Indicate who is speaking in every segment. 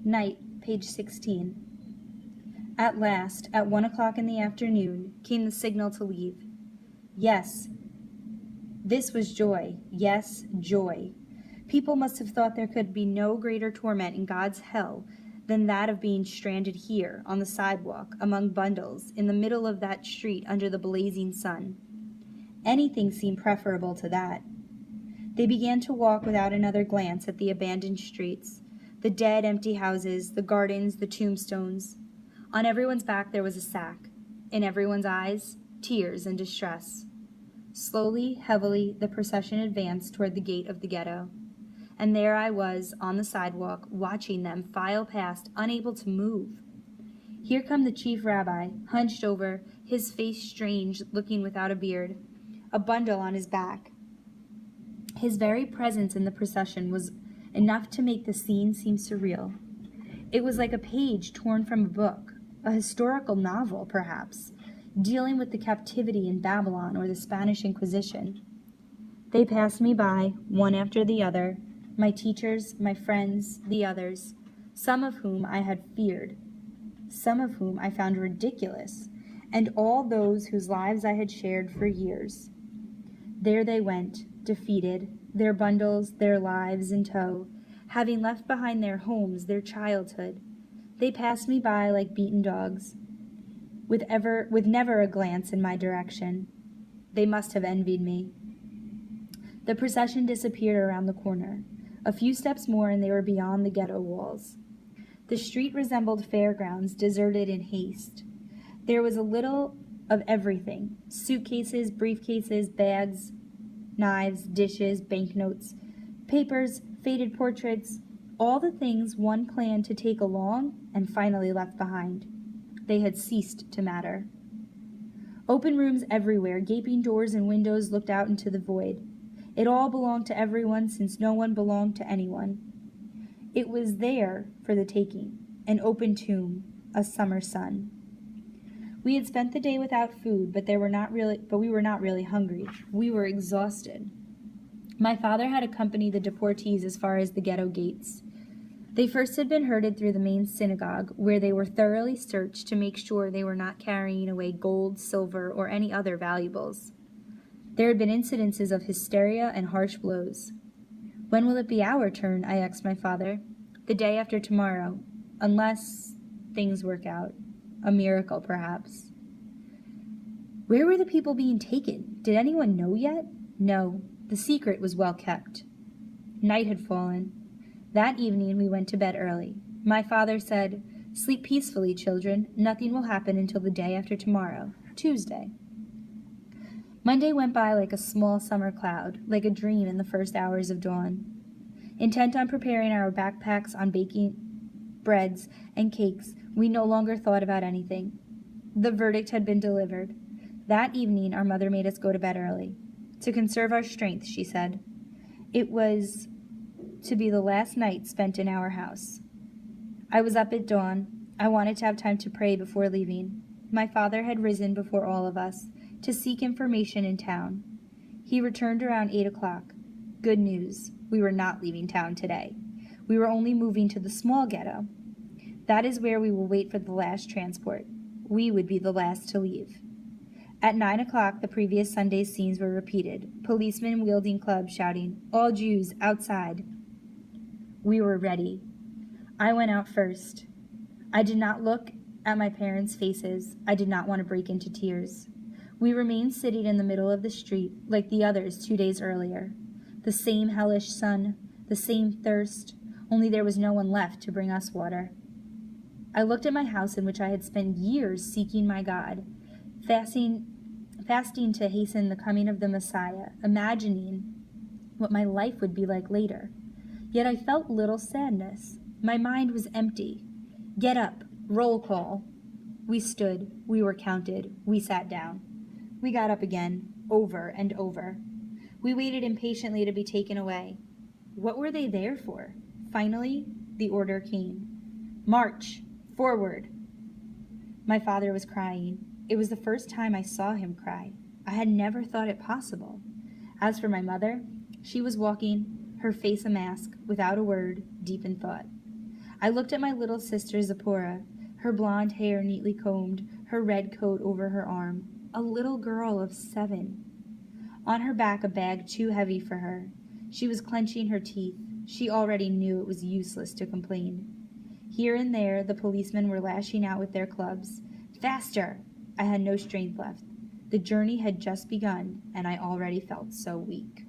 Speaker 1: Night, page 16. At last, at 1 o'clock in the afternoon, came the signal to leave. Yes, this was joy. Yes, joy. People must have thought there could be no greater torment in God's hell than that of being stranded here, on the sidewalk, among bundles, in the middle of that street under the blazing sun. Anything seemed preferable to that. They began to walk without another glance at the abandoned streets, the dead, empty houses, the gardens, the tombstones. On everyone's back there was a sack. In everyone's eyes, tears and distress. Slowly, heavily, the procession advanced toward the gate of the ghetto. And there I was, on the sidewalk, watching them file past, unable to move. Here come the chief rabbi, hunched over, his face strange, looking without a beard, a bundle on his back. His very presence in the procession was enough to make the scene seem surreal. It was like a page torn from a book, a historical novel, perhaps, dealing with the captivity in Babylon or the Spanish Inquisition. They passed me by, one after the other, my teachers, my friends, the others, some of whom I had feared, some of whom I found ridiculous, and all those whose lives I had shared for years. There they went, defeated, their bundles, their lives in tow, having left behind their homes, their childhood. They passed me by like beaten dogs, with never a glance in my direction. They must have envied me. The procession disappeared around the corner. A few steps more and they were beyond the ghetto walls. The street resembled fairgrounds deserted in haste. There was a little of everything: suitcases, briefcases, bags, knives, dishes, banknotes, papers, faded portraits, all the things one planned to take along and finally left behind. They had ceased to matter. Open rooms everywhere, gaping doors and windows looked out into the void. It all belonged to everyone, since no one belonged to anyone. It was there for the taking, an open tomb, a summer sun. We had spent the day without food, but we were not really hungry. We were exhausted. My father had accompanied the deportees as far as the ghetto gates. They first had been herded through the main synagogue, where they were thoroughly searched to make sure they were not carrying away gold, silver, or any other valuables. There had been incidences of hysteria and harsh blows. When will it be our turn? I asked my father. The day after tomorrow, unless things work out. A miracle, perhaps. Where were the people being taken? Did anyone know yet? No, the secret was well kept. Night had fallen. That evening we went to bed early. My father said, "Sleep peacefully, children. Nothing will happen until the day after tomorrow, Tuesday." Monday went by like a small summer cloud, like a dream in the first hours of dawn. Intent on preparing our backpacks, on baking breads and cakes, we no longer thought about anything. The verdict had been delivered. That evening our mother made us go to bed early. To conserve our strength, she said. It was to be the last night spent in our house. I was up at dawn. I wanted to have time to pray before leaving. My father had risen before all of us to seek information in town. He returned around 8 o'clock. Good news. We were not leaving town today. We were only moving to the small ghetto. That is where we will wait for the last transport. We would be the last to leave. At 9 o'clock, the previous Sunday's scenes were repeated. Policemen wielding clubs, shouting, "All Jews, outside!" We were ready. I went out first. I did not look at my parents' faces. I did not want to break into tears. We remained sitting in the middle of the street, like the others 2 days earlier. The same hellish sun, the same thirst, only there was no one left to bring us water. I looked at my house in which I had spent years seeking my God, fasting to hasten the coming of the Messiah, imagining what my life would be like later. Yet I felt little sadness. My mind was empty. Get up, roll call. We stood, we were counted, we sat down. We got up again, over and over. We waited impatiently to be taken away. What were they there for? Finally, the order came. March! Forward! My father was crying. It was the first time I saw him cry. I had never thought it possible. As for my mother, she was walking, her face a mask, without a word, deep in thought. I looked at my little sister Zipporah, her blonde hair neatly combed, her red coat over her arm, a little girl of 7. On her back a bag too heavy for her. She was clenching her teeth. She already knew it was useless to complain. Here and there the policemen were lashing out with their clubs. Faster! I had no strength left. The journey had just begun, and I already felt so weak.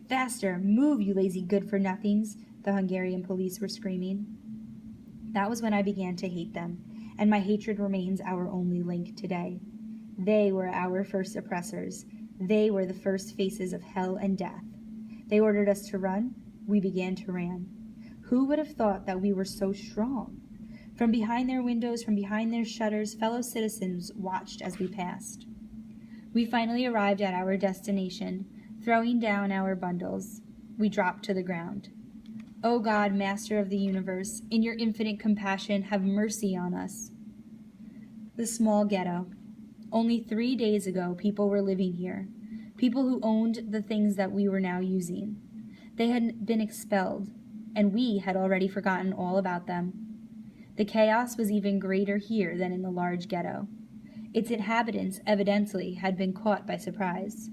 Speaker 1: Faster! Move, you lazy good-for-nothings! The Hungarian police were screaming. That was when I began to hate them, and my hatred remains our only link today. They were our first oppressors. They were the first faces of hell and death. They ordered us to run. We began to run. Who would have thought that we were so strong? From behind their windows, from behind their shutters, fellow citizens watched as we passed. We finally arrived at our destination. Throwing down our bundles, we dropped to the ground. O God, Master of the universe, in your infinite compassion, have mercy on us. The small ghetto. Only 3 days ago, people were living here. People who owned the things that we were now using. They had been expelled, and we had already forgotten all about them. The chaos was even greater here than in the large ghetto. Its inhabitants evidently had been caught by surprise.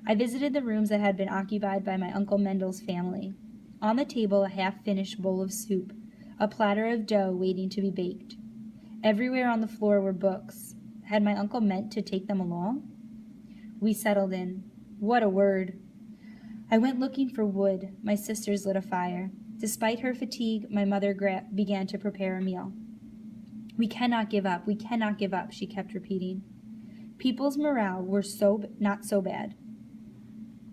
Speaker 1: I visited the rooms that had been occupied by my Uncle Mendel's family. On the table, a half-finished bowl of soup, a platter of dough waiting to be baked. Everywhere on the floor were books. Had my uncle meant to take them along? We settled in. What a word! I went looking for wood. My sisters lit a fire. Despite her fatigue, my mother began to prepare a meal. We cannot give up, we cannot give up, she kept repeating. People's morale were not so bad.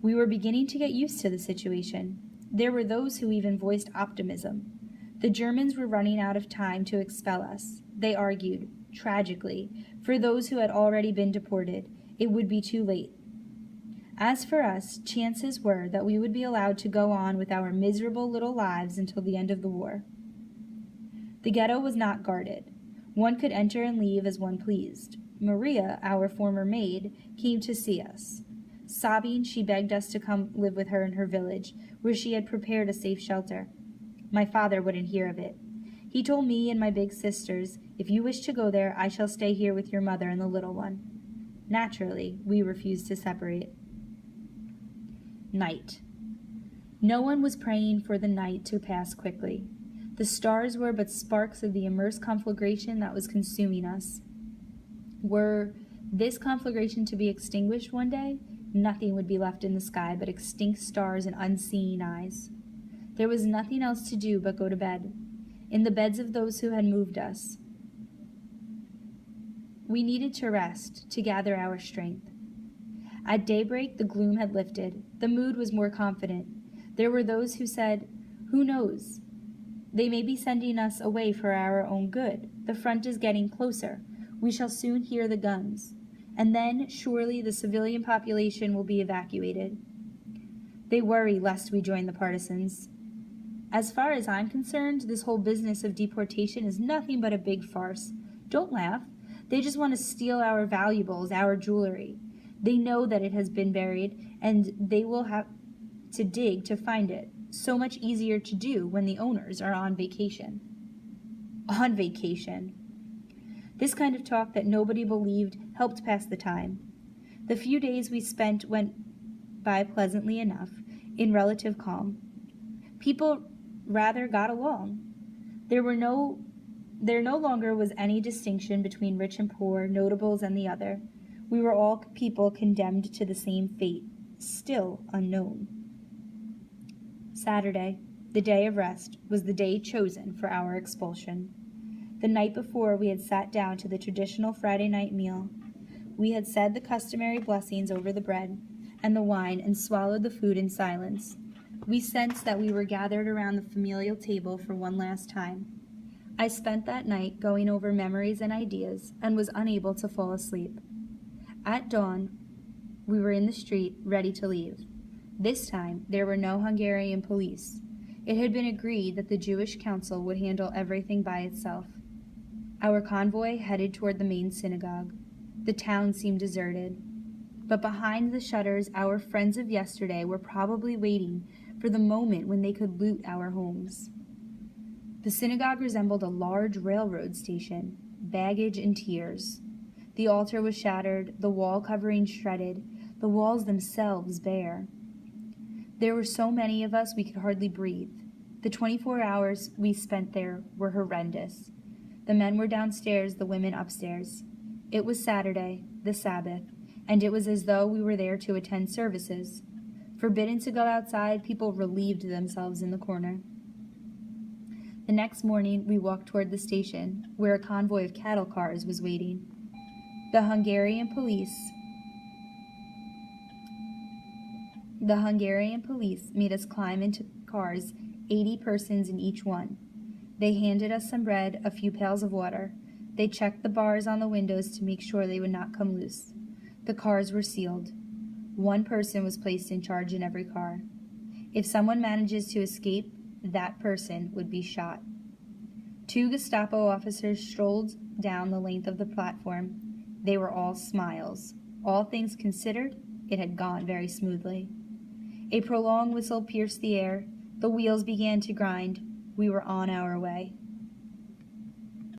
Speaker 1: We were beginning to get used to the situation. There were those who even voiced optimism. The Germans were running out of time to expel us. They argued, tragically, for those who had already been deported, it would be too late. As for us, chances were that we would be allowed to go on with our miserable little lives until the end of the war. The ghetto was not guarded. One could enter and leave as one pleased. Maria, our former maid, came to see us. Sobbing, she begged us to come live with her in her village, where she had prepared a safe shelter. My father wouldn't hear of it. He told me and my big sisters, if you wish to go there, I shall stay here with your mother and the little one. Naturally, we refused to separate. Night. No one was praying for the night to pass quickly. The stars were but sparks of the immense conflagration that was consuming us. Were this conflagration to be extinguished one day, nothing would be left in the sky but extinct stars and unseeing eyes. There was nothing else to do but go to bed, in the beds of those who had moved us. We needed to rest, to gather our strength. At daybreak, the gloom had lifted. The mood was more confident. There were those who said, "Who knows? They may be sending us away for our own good. The front is getting closer. We shall soon hear the guns. And then, surely, the civilian population will be evacuated." They worry lest we join the partisans. As far as I'm concerned, this whole business of deportation is nothing but a big farce. Don't laugh. They just want to steal our valuables, our jewelry. They know that it has been buried, and they will have to dig to find it. So much easier to do when the owners are on vacation. On vacation. This kind of talk that nobody believed helped pass the time. The few days we spent went by pleasantly enough, in relative calm. People rather got along. There no longer was any distinction between rich and poor, notables and the other. We were all people condemned to the same fate, still unknown. Saturday, the day of rest, was the day chosen for our expulsion. The night before, we had sat down to the traditional Friday night meal. We had said the customary blessings over the bread and the wine and swallowed the food in silence. We sensed that we were gathered around the familial table for one last time. I spent that night going over memories and ideas and was unable to fall asleep. At dawn, we were in the street, ready to leave. This time, there were no Hungarian police. It had been agreed that the Jewish Council would handle everything by itself. Our convoy headed toward the main synagogue. The town seemed deserted. But behind the shutters, our friends of yesterday were probably waiting for the moment when they could loot our homes. The synagogue resembled a large railroad station, baggage and tears. The altar was shattered, the wall covering shredded, the walls themselves bare. There were so many of us we could hardly breathe. The 24 hours we spent there were horrendous. The men were downstairs, the women upstairs. It was Saturday, the Sabbath, and it was as though we were there to attend services. Forbidden to go outside, people relieved themselves in the corner. The next morning, we walked toward the station, where a convoy of cattle cars was waiting. The Hungarian police made us climb into cars, 80 persons in each one. They handed us some bread, a few pails of water. They checked the bars on the windows to make sure they would not come loose. The cars were sealed. One person was placed in charge in every car. If someone manages to escape, that person would be shot. 2 Gestapo officers strolled down the length of the platform. They were all smiles. All things considered, it had gone very smoothly. A prolonged whistle pierced the air. The wheels began to grind. We were on our way.